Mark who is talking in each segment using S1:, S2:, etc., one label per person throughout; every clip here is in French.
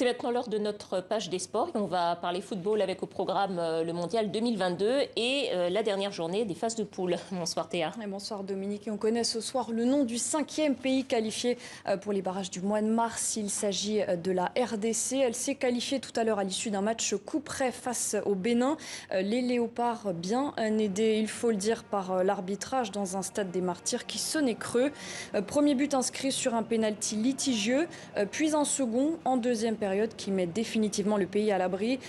S1: C'est maintenant l'heure de notre page des sports et on va parler football avec au programme le Mondial 2022 et la dernière journée des phases de poule. Bonsoir Théa.
S2: Et bonsoir Dominique. Et on connaît ce soir le nom du 5e pays qualifié pour les barrages du mois de mars. Il s'agit de la RDC. Elle s'est qualifiée tout à l'heure à l'issue d'un match coup près face au Bénin. Les Léopards bien aidés, il faut le dire, par l'arbitrage dans un stade des Martyrs qui sonnait creux. Premier but inscrit sur un pénalty litigieux, puis un second en deuxième période qui met définitivement le pays à l'abri.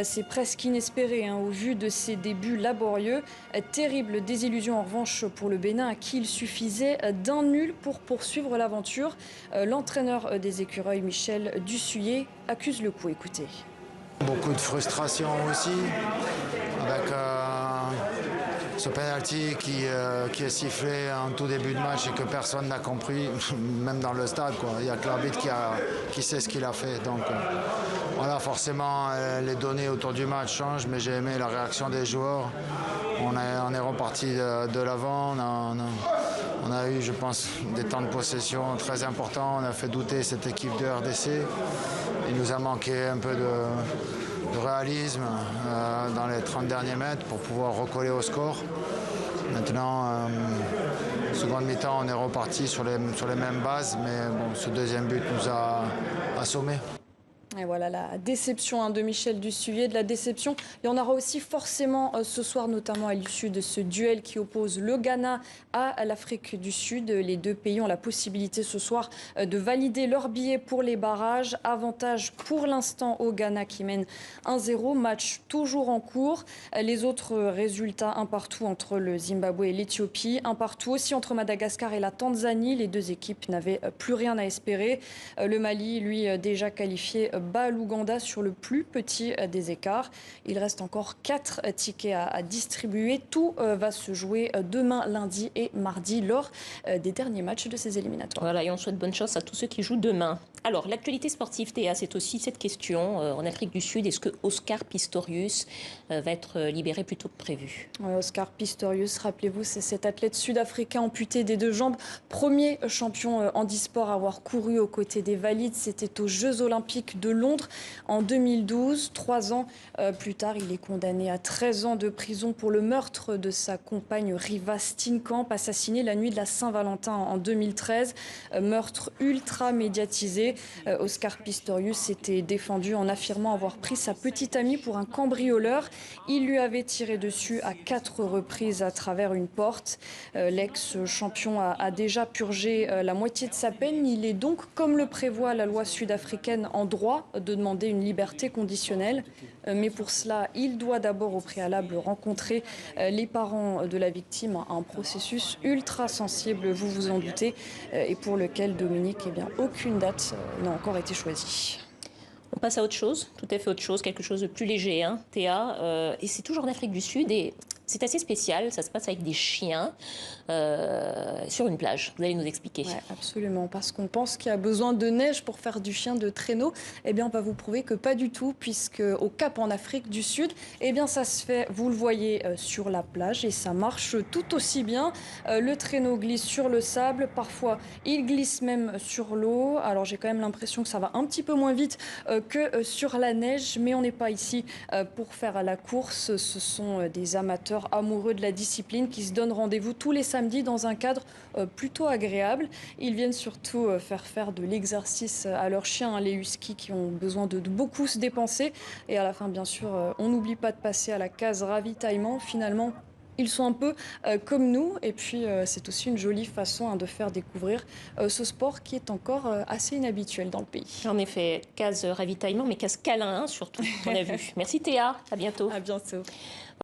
S2: C'est presque inespéré au vu de ses débuts laborieux. Terrible désillusion en revanche pour le Bénin à qui il suffisait d'un nul pour poursuivre l'aventure. L'entraîneur des Écureuils, Michel Dussuyer, accuse le coup. Écoutez.
S3: Beaucoup de frustration aussi avec ce penalty qui est sifflé en tout début de match et que personne n'a compris, même dans le stade, quoi. Il n'y a que l'arbitre qui sait ce qu'il a fait. Donc voilà, forcément les données autour du match changent, mais j'ai aimé la réaction des joueurs. On est reparti de l'avant. On a eu, je pense, des temps de possession très importants. On a fait douter cette équipe de RDC. Il nous a manqué un peu de réalisme dans les 30 derniers mètres pour pouvoir recoller au score. Maintenant, seconde mi-temps, on est reparti sur les mêmes bases, mais bon, ce deuxième but nous a assommés.
S2: Et voilà la déception de Michel Dussuyer, de la déception. Il y en aura aussi forcément ce soir, notamment à l'issue de ce duel qui oppose le Ghana à l'Afrique du Sud. Les deux pays ont la possibilité ce soir de valider leur billet pour les barrages. Avantage pour l'instant au Ghana qui mène 1-0. Match toujours en cours. Les autres résultats, un partout entre le Zimbabwe et l'Éthiopie. Un partout aussi entre Madagascar et la Tanzanie. Les deux équipes n'avaient plus rien à espérer. Le Mali, lui, déjà qualifié, bat l'Ouganda sur le plus petit des écarts. Il reste encore 4 tickets à distribuer. Tout va se jouer demain, lundi et mardi lors des derniers matchs de ces éliminatoires.
S1: Voilà, et on souhaite bonne chance à tous ceux qui jouent demain. Alors, l'actualité sportive, Théa, c'est aussi cette question. En Afrique du Sud, est-ce que Oscar Pistorius va être libéré plus tôt que prévu?
S2: Oscar Pistorius, rappelez-vous, c'est cet athlète sud-africain amputé des deux jambes. Premier champion handisport à avoir couru aux côtés des valides. C'était aux Jeux Olympiques de Londres en 2012. 3 ans plus tard, il est condamné à 13 ans de prison pour le meurtre de sa compagne Riva Steenkamp, assassinée la nuit de la Saint-Valentin en 2013. Meurtre ultra médiatisé. Oscar Pistorius s'était défendu en affirmant avoir pris sa petite amie pour un cambrioleur. Il lui avait tiré dessus à 4 reprises à travers une porte. L'ex-champion a déjà purgé la moitié de sa peine. Il est donc, comme le prévoit la loi sud-africaine, en droit de demander une liberté conditionnelle. Mais pour cela, il doit d'abord au préalable rencontrer les parents de la victime. Un processus ultra sensible, vous vous en doutez, et pour lequel, Dominique, aucune date n'a encore été choisie.
S1: On passe à autre chose, tout à fait autre chose, quelque chose de plus léger, Théa. Et c'est toujours en Afrique du Sud et c'est assez spécial, ça se passe avec des chiens sur une plage. Vous allez nous expliquer.
S2: Ouais, absolument, parce qu'on pense qu'il y a besoin de neige pour faire du chien de traîneau. On va vous prouver que pas du tout, puisque au Cap en Afrique du Sud, ça se fait, vous le voyez, sur la plage et ça marche tout aussi bien. Le traîneau glisse sur le sable, parfois il glisse même sur l'eau. Alors j'ai quand même l'impression que ça va un petit peu moins vite que sur la neige, mais on n'est pas ici pour faire la course. Ce sont des amateurs amoureux de la discipline qui se donnent rendez-vous tous les samedis dans un cadre plutôt agréable. Ils viennent surtout faire de l'exercice à leurs chiens, les huskies qui ont besoin de beaucoup se dépenser. Et à la fin, bien sûr, on n'oublie pas de passer à la case ravitaillement. Finalement, ils sont un peu comme nous et puis c'est aussi une jolie façon de faire découvrir ce sport qui est encore assez inhabituel dans le pays.
S1: En effet, case ravitaillement, mais case câlin surtout, on a vu. Merci Théa, à bientôt.
S2: À bientôt.